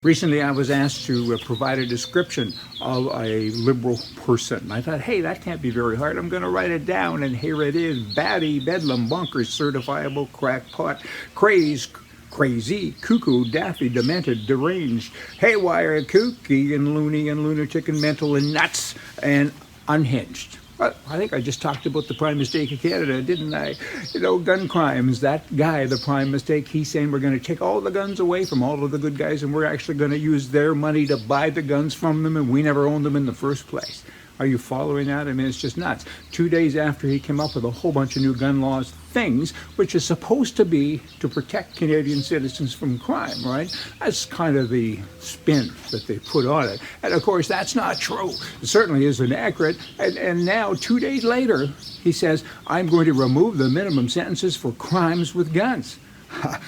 Recently, I was asked to provide a description of a liberal person. I thought, hey, that can't be very hard. I'm going to write it down, and here it is. Batty, bedlam, bonkers, certifiable, crackpot, crazy, cuckoo, daffy, demented, deranged, haywire, kooky, and loony, and lunatic, and mental, and nuts, and unhinged. Well, I think I just talked about the prime mistake of Canada, didn't I? You know, gun crimes. That guy, the prime mistake, he's saying we're going to take all the guns away from all of the good guys and we're actually going to use their money to buy the guns from them, and we never owned them in the first place. Are you following that? I mean, it's just nuts. 2 days after he came up with a whole bunch of new gun laws, things which is supposed to be to protect Canadian citizens from crime, right? That's kind of the spin that they put on it. And of course, that's not true. It certainly isn't accurate. And now, 2 days later, he says, I'm going to remove the minimum sentences for crimes with guns.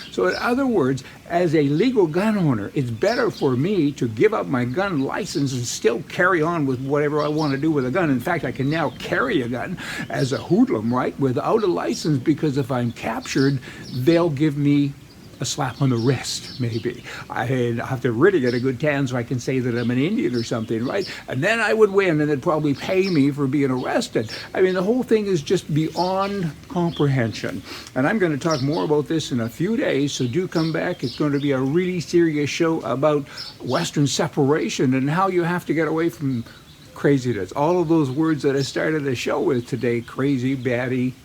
So in other words, as a legal gun owner, it's better for me to give up my gun license and still carry on with whatever I want to do with a gun. In fact, I can now carry a gun as a hoodlum, right, without a license, because if I'm captured, they'll give me a slap on the wrist, maybe. I have to really get a good tan so I can say that I'm an Indian or something, right? And then I would win, and they'd probably pay me for being arrested. I mean, the whole thing is just beyond comprehension. And I'm going to talk more about this in a few days, so do come back. It's going to be a really serious show about Western separation and how you have to get away from craziness. All of those words that I started the show with today, crazy, batty,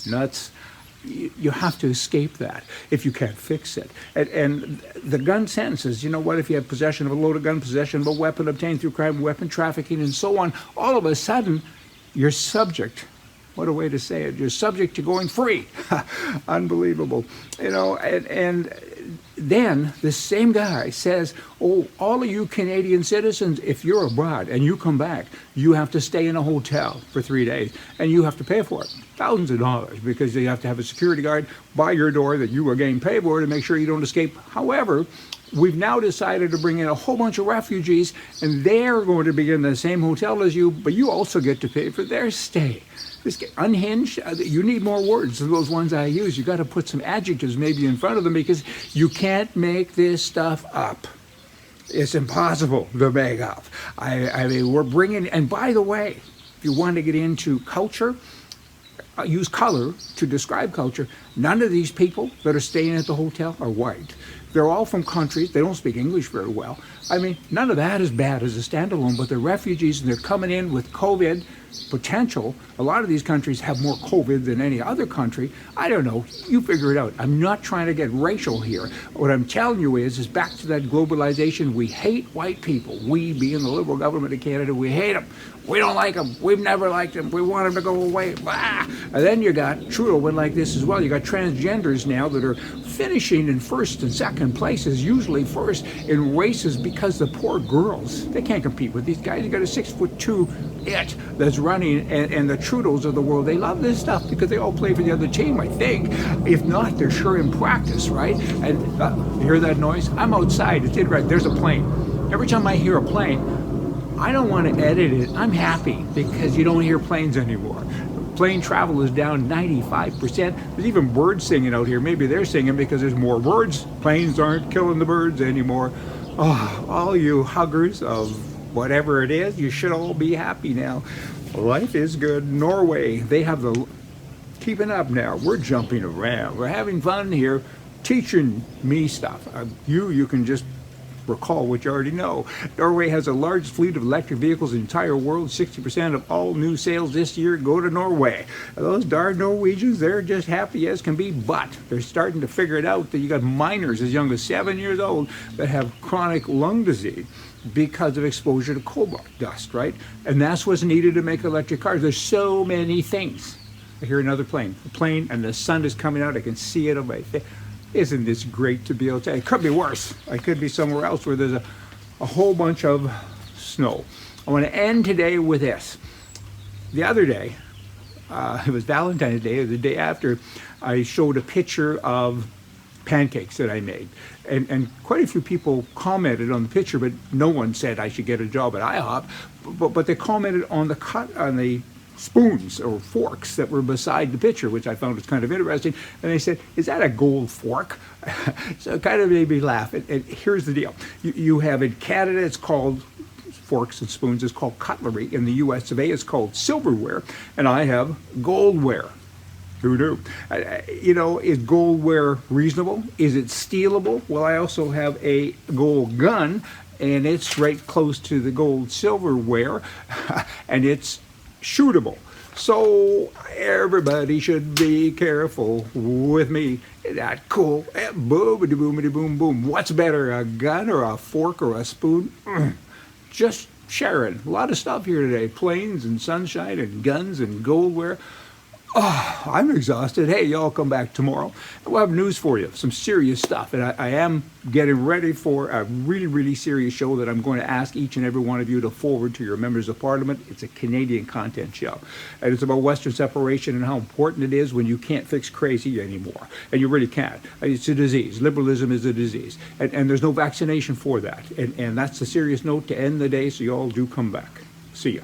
nuts. You have to escape that if you can't fix it. And the gun sentences, you know what, if you have possession of a loaded gun, possession of a weapon obtained through crime, weapon trafficking, and so on, all of a sudden, you're subject. What a way to say it. You're subject to going free. Unbelievable. You know, and then this same guy says, oh, all of you Canadian citizens, if you're abroad and you come back, you have to stay in a hotel for 3 days and you have to pay for it. Thousands of dollars, because you have to have a security guard by your door that you again pay for to make sure you don't escape. However, we've now decided to bring in a whole bunch of refugees, and they're going to be in the same hotel as you, but you also get to pay for their stay. This unhinged, you need more words than those ones I use. You got to put some adjectives maybe in front of them, because you can't make this stuff up. It's impossible to make up. I mean, we're bringing, and by the way, if you want to get into culture, use color to describe culture. None of these people that are staying at the hotel are white. They're all from countries, they don't speak English very well. I mean, none of that is bad as a standalone, but they're refugees and they're coming in with COVID potential. A lot of these countries have more COVID than any other country. I don't know, you figure it out. I'm not trying to get racial here. What I'm telling you is back to that globalization. We hate white people. We, being the Liberal government of Canada, we hate them. We don't like them. We've never liked them. We want them to go away. Blah. And then you got, Trudeau went like this as well. You got transgenders now that are finishing in first and second places, usually first in races, because the poor girls, they can't compete with these guys. You got a 6'2" it that's running, and the Trudeaus of the world, they love this stuff because they all play for the other team, I think. If not, they're sure in practice, right? And you hear that noise? I'm outside. It's right. There's a plane. Every time I hear a plane, I don't want to edit it. I'm happy because you don't hear planes anymore. Plane travel is down 95%. There's even birds singing out here. Maybe they're singing because there's more birds. Planes aren't killing the birds anymore. Oh, all you huggers of whatever it is, you should all be happy now. Life is good. Norway, they have the keeping up now. We're jumping around. We're having fun here, teaching me stuff. You can just recall what you already know. Norway has the largest fleet of electric vehicles in the entire world. 60% of all new sales this year go to Norway. Those darn Norwegians, they're just happy as can be, but they're starting to figure it out that you got minors as young as 7 years old that have chronic lung disease because of exposure to cobalt dust, right? And that's what's needed to make electric cars. There's so many things. I hear another plane. The plane, and the sun is coming out. I can see it on my face. Isn't this great to be able to? It could be worse. I could be somewhere else where there's a whole bunch of snow. I want to end today with this. The other day, it was Valentine's Day, or the day after, I showed a picture of pancakes that I made. And quite a few people commented on the picture, but no one said I should get a job at IHOP. But they commented on the cut, on the spoons or forks that were beside the picture, which I found was kind of interesting. And they said, "Is that a gold fork?" So it kind of made me laugh. And here's the deal. You have in Canada, it's called forks and spoons, it's called cutlery. In the US of A, it's called silverware. And I have goldware. Who knew? Is goldware reasonable? Is it stealable? Well, I also have a gold gun, and it's right close to the gold silverware, and it's shootable. So everybody should be careful with me. Isn't that cool? Boomity boomity boom boom. What's better, a gun or a fork or a spoon? Just sharing. A lot of stuff here today. Planes and sunshine and guns and goldware. Oh, I'm exhausted. Hey, y'all come back tomorrow. We'll have news for you, some serious stuff. And I am getting ready for a really, really serious show that I'm going to ask each and every one of you to forward to your members of parliament. It's a Canadian content show. And it's about Western separation and how important it is when you can't fix crazy anymore. And you really can't. It's a disease. Liberalism is a disease. And there's no vaccination for that. And that's the serious note to end the day, so y'all do come back. See ya.